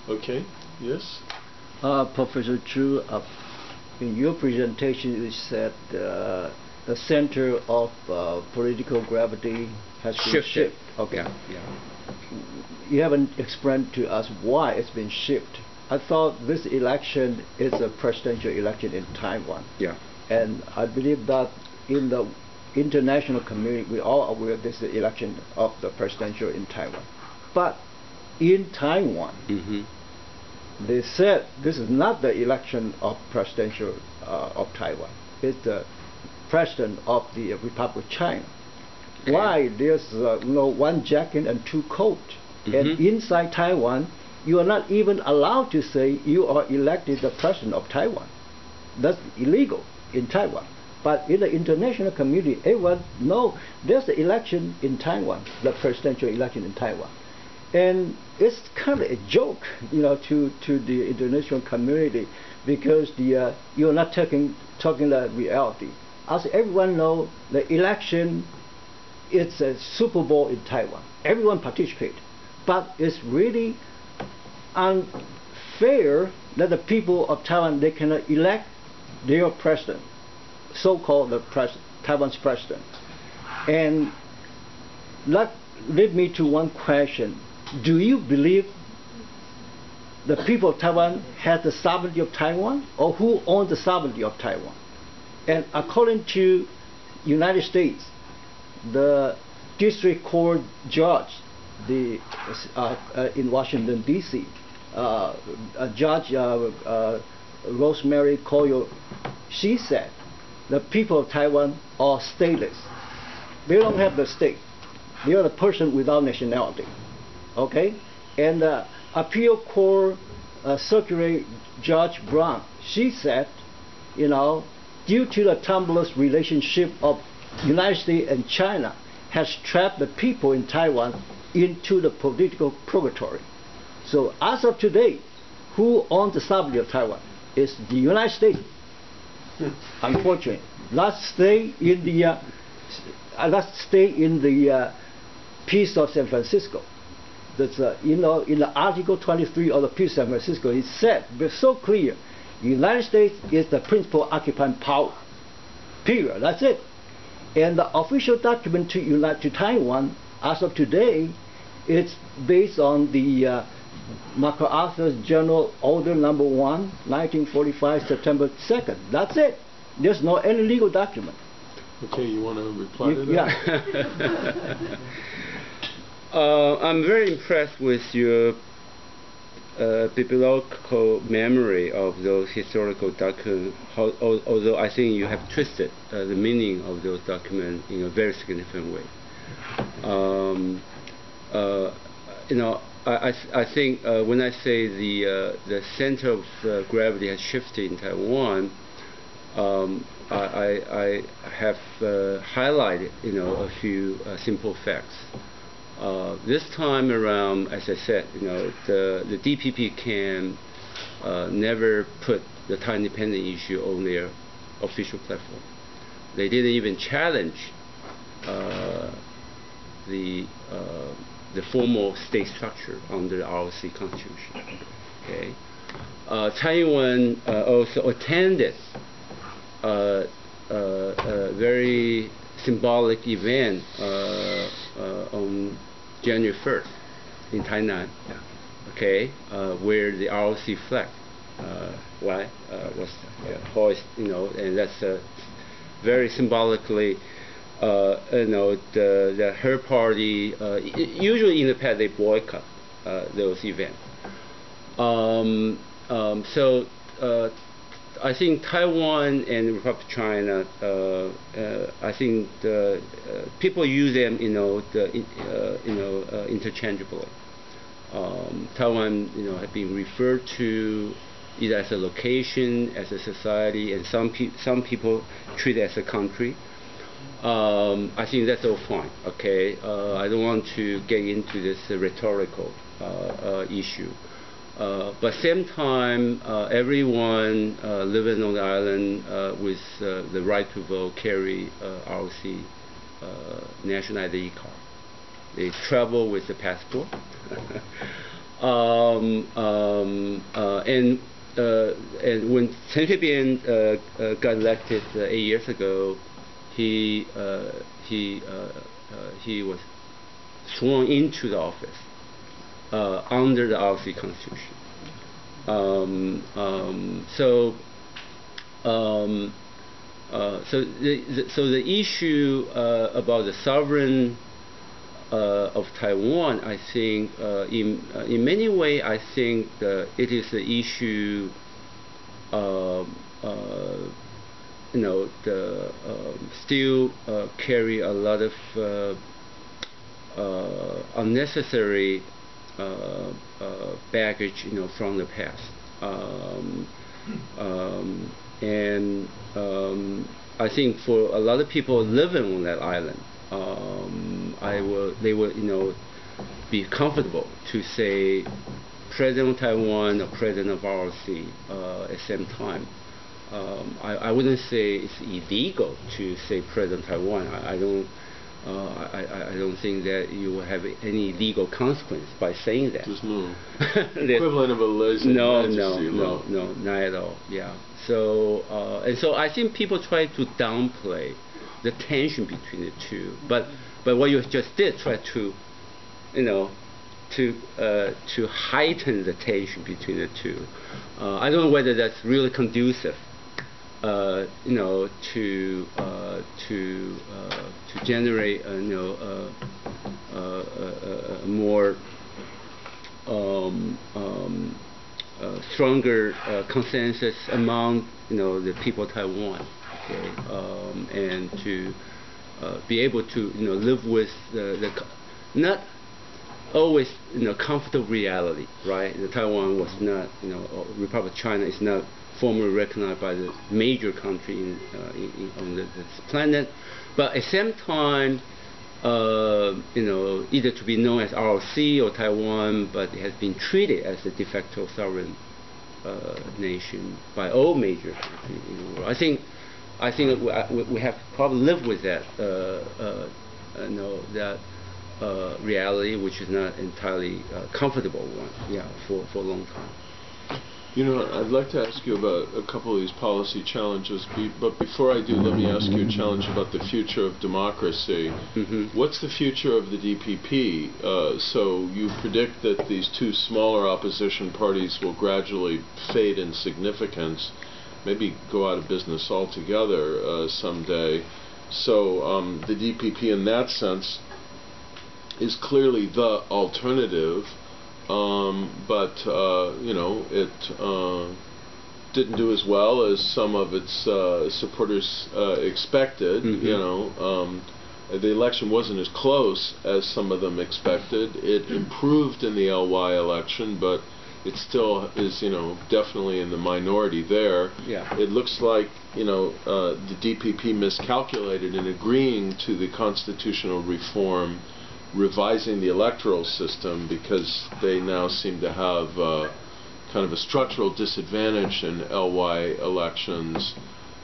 Okay, yes? Professor Chu, in your presentation you said the center of political gravity has been shifted. Okay. Yeah. You haven't explained to us why it's been shifted. I thought this election is a presidential election in Taiwan. Yeah. And I believe that in the international community, we all are aware this is the election of the presidential in Taiwan. But in Taiwan, they said this is not the election of presidential of Taiwan. It's the president of the Republic of China. Okay. Why there's one jacket and two coats? And inside Taiwan, you are not even allowed to say you are elected the president of Taiwan. That's illegal in Taiwan. But in the international community, everyone knows there's the election in Taiwan, the presidential election in Taiwan. And it's kind of a joke, to the international community, because you're not talking the reality. As everyone knows, the election, it's a Super Bowl in Taiwan. Everyone participates. But it's really unfair that the people of Taiwan, they cannot elect their president, so-called Taiwan's president. And that led me to one question. Do you believe the people of Taiwan have the sovereignty of Taiwan, or who owns the sovereignty of Taiwan? And according to United States, the district court judge in Washington, D.C., Judge Rosemary Collyer, she said the people of Taiwan are stateless. They don't have the state. They are the person without nationality. Okay? And appeal court circular Judge Brown, she said, due to the tumultuous relationship of United States and China, has trapped the people in Taiwan into the political purgatory. So as of today, who owns the sovereignty of Taiwan? It's the United States. Unfortunately, let's stay in the Peace of San Francisco. That's in the Article 23 of the Peace of San Francisco, it said, but so clear, the United States is the principal occupying power. Period. That's it. And the official document to Taiwan, as of today, it's based on the MacArthur's General Order Number 1, 1945, September 2nd. That's it. There's no any legal document. Okay, you want to reply to that? Yeah. I'm very impressed with your biblical memory of those historical documents, although I think you have twisted the meaning of those documents in a very significant way. I think when I say the center of gravity has shifted in Taiwan, I have highlighted a few simple facts. This time around, as I said, the DPP can never put the Thai independence issue on their official platform. They didn't even challenge the formal state structure under the ROC Constitution. Okay, Taiwan also attended a very symbolic event on January 1st in Tainan, okay, where the ROC flag was hoisted, and that's very symbolically, her party, usually in the past they boycott those events. So I think Taiwan and the Republic of China, I think the people use them, interchangeably. Taiwan, have been referred to either as a location, as a society, and some people treat it as a country. I think that's all fine. Okay, I don't want to get into this rhetorical issue. But same time, everyone living on the island with the right to vote carry ROC national ID card. They travel with the passport. and when Chen Shui-bian got elected 8 years ago, he was sworn into the office under the ROC Constitution. So the issue about the sovereign of Taiwan, I think, in many ways, I think it is the issue. Still carry a lot of unnecessary baggage, from the past. And I think for a lot of people living on that island, they will, be comfortable to say President of Taiwan or President of ROC at the same time. I wouldn't say it's illegal to say President of Taiwan. I don't think that you will have any legal consequence by saying that. There's no equivalent of a laissez majesty law. No, not at all. Yeah. So and so I think people try to downplay the tension between the two. But what you just did, try to, to heighten the tension between the two. I don't know whether that's really conducive. To generate a more stronger consensus among the people of Taiwan, okay? And to be able to live with the not always comfortable reality, right? Taiwan was not, Republic of China is not formally recognized by the major country on this planet, but at the same time, either to be known as ROC or Taiwan, but it has been treated as a de facto sovereign nation by all major countries in the world. I think we have probably lived with that, that reality, which is not entirely comfortable one, for a long time. I'd like to ask you about a couple of these policy challenges, but before I do, let me ask you a challenge about the future of democracy. Mm-hmm. What's the future of the DPP? So you predict that these two smaller opposition parties will gradually fade in significance, maybe go out of business altogether someday. So the DPP in that sense is clearly the alternative. But it didn't do as well as some of its supporters expected. Mm-hmm. The election wasn't as close as some of them expected. It improved in the LY election, but it still is, definitely in the minority there. Yeah. It looks like, the DPP miscalculated in agreeing to the constitutional reform, revising the electoral system, because they now seem to have kind of a structural disadvantage in LY elections.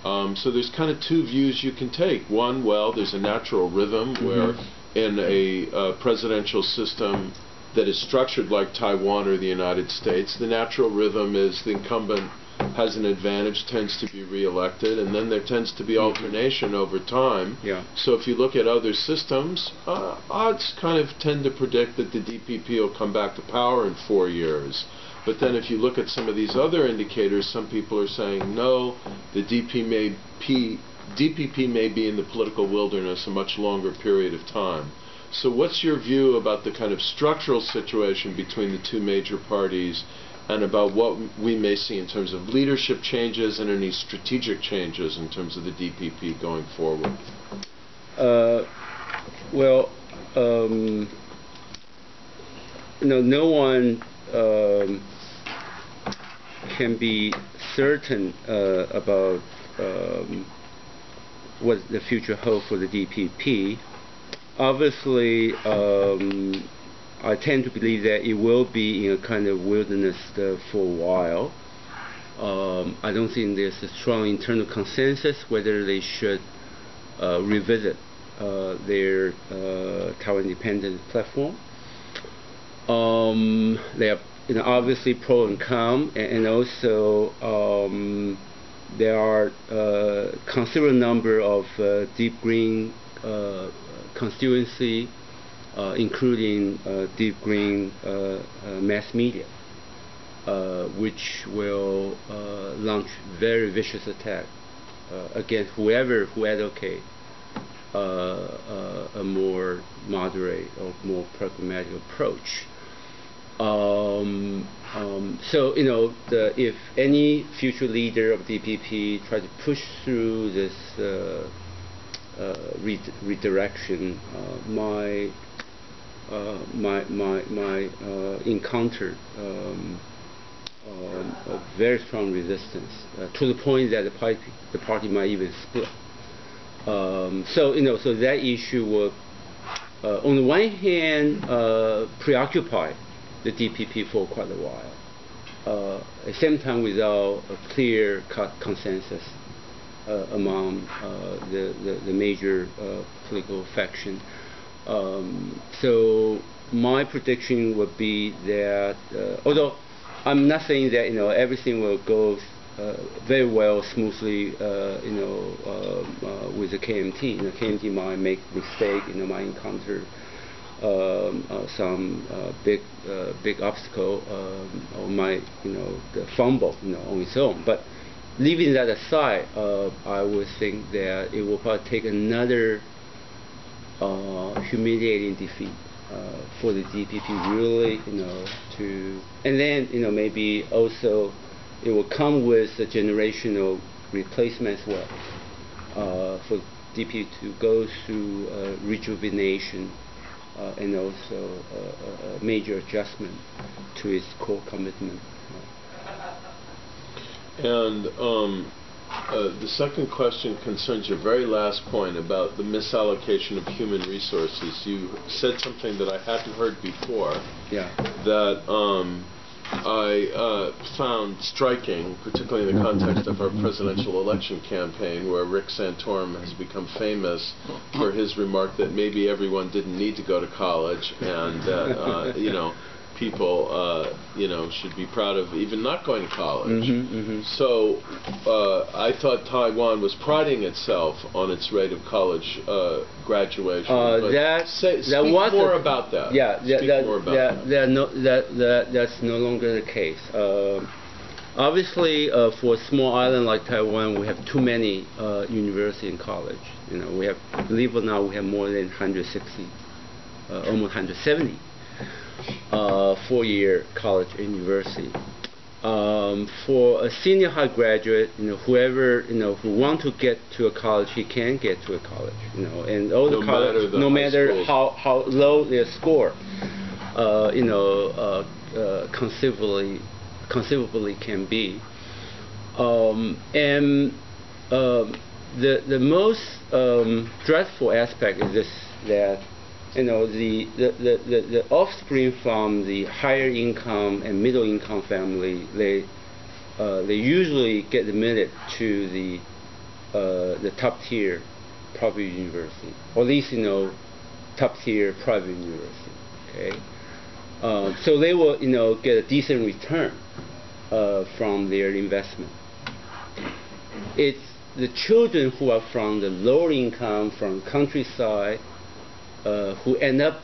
So there's kind of two views you can take. One, well, there's a natural rhythm where in a presidential system that is structured like Taiwan or the United States, the natural rhythm is the incumbent has an advantage, tends to be re-elected, and then there tends to be alternation over time. Yeah. So if you look at other systems, odds kind of tend to predict that the DPP will come back to power in 4 years. But then if you look at some of these other indicators, some people are saying, no, the DPP may be in the political wilderness a much longer period of time. So what's your view about the kind of structural situation between the two major parties, and about what we may see in terms of leadership changes and any strategic changes in terms of the DPP going forward? No one can be certain about what the future holds for the DPP. Obviously, I tend to believe that it will be in a kind of wilderness for a while. I don't think there's a strong internal consensus whether they should revisit their Taiwan independence platform. There are obviously pro and con, and also there are a considerable number of deep green constituency, including deep green mass media, which will launch very vicious attack against whoever who advocate a more moderate or more pragmatic approach. So if any future leader of DPP tries to push through this redirection, my encountered a very strong resistance to the point that the party might even split. So that issue will, on the one hand, preoccupy the DPP for quite a while. At the same time, without a clear-cut consensus among the major political faction. So my prediction would be that, although I'm not saying that everything will go very well, smoothly, with the KMT. KMT might make mistake, might encounter some big obstacle, or might the fumble, on its own. But leaving that aside, I would think that it will probably take another humiliating defeat for the DPP, really, to, and then maybe also it will come with a generational replacement as well, for DPP to go through rejuvenation and also a major adjustment to its core commitment. And the second question concerns your very last point about the misallocation of human resources. You said something that I hadn't heard before. Yeah. That I found striking, particularly in the context of our presidential election campaign, where Rick Santorum has become famous for his remark that maybe everyone didn't need to go to college, and that people should be proud of even not going to college. So I thought Taiwan was priding itself on its rate of college graduation. Speak more about that. Yeah, that's no longer the case. Obviously, for a small island like Taiwan, we have too many university and college. We have, believe it or not, we have more than 160, almost 170. 4-year college and university. For a senior high graduate, whoever who want to get to a college, he can get to a college. And all the college, no matter how low their score, conceivably can be. And the most dreadful aspect is this, that the offspring from the higher income and middle income family, they usually get admitted to the top tier private university, or at least top tier private university. Okay, so they will get a decent return from their investment. It's the children who are from the lower income, from countryside, who end up,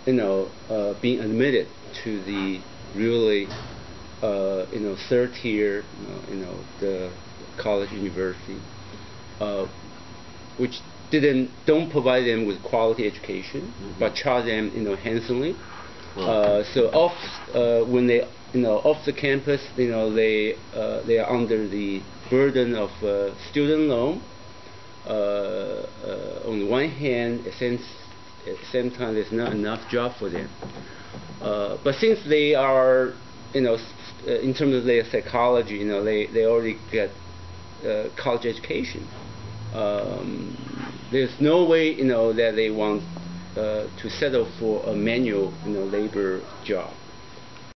being admitted to the really, third tier, the college university, which don't provide them with quality education, but charge them, handsomely. So when they, off the campus, they are under the burden of student loan. On the one hand, at the same time, there's not enough job for them. But since they are, in terms of their psychology, they already get college education. There's no way, that they want to settle for a manual, labor job.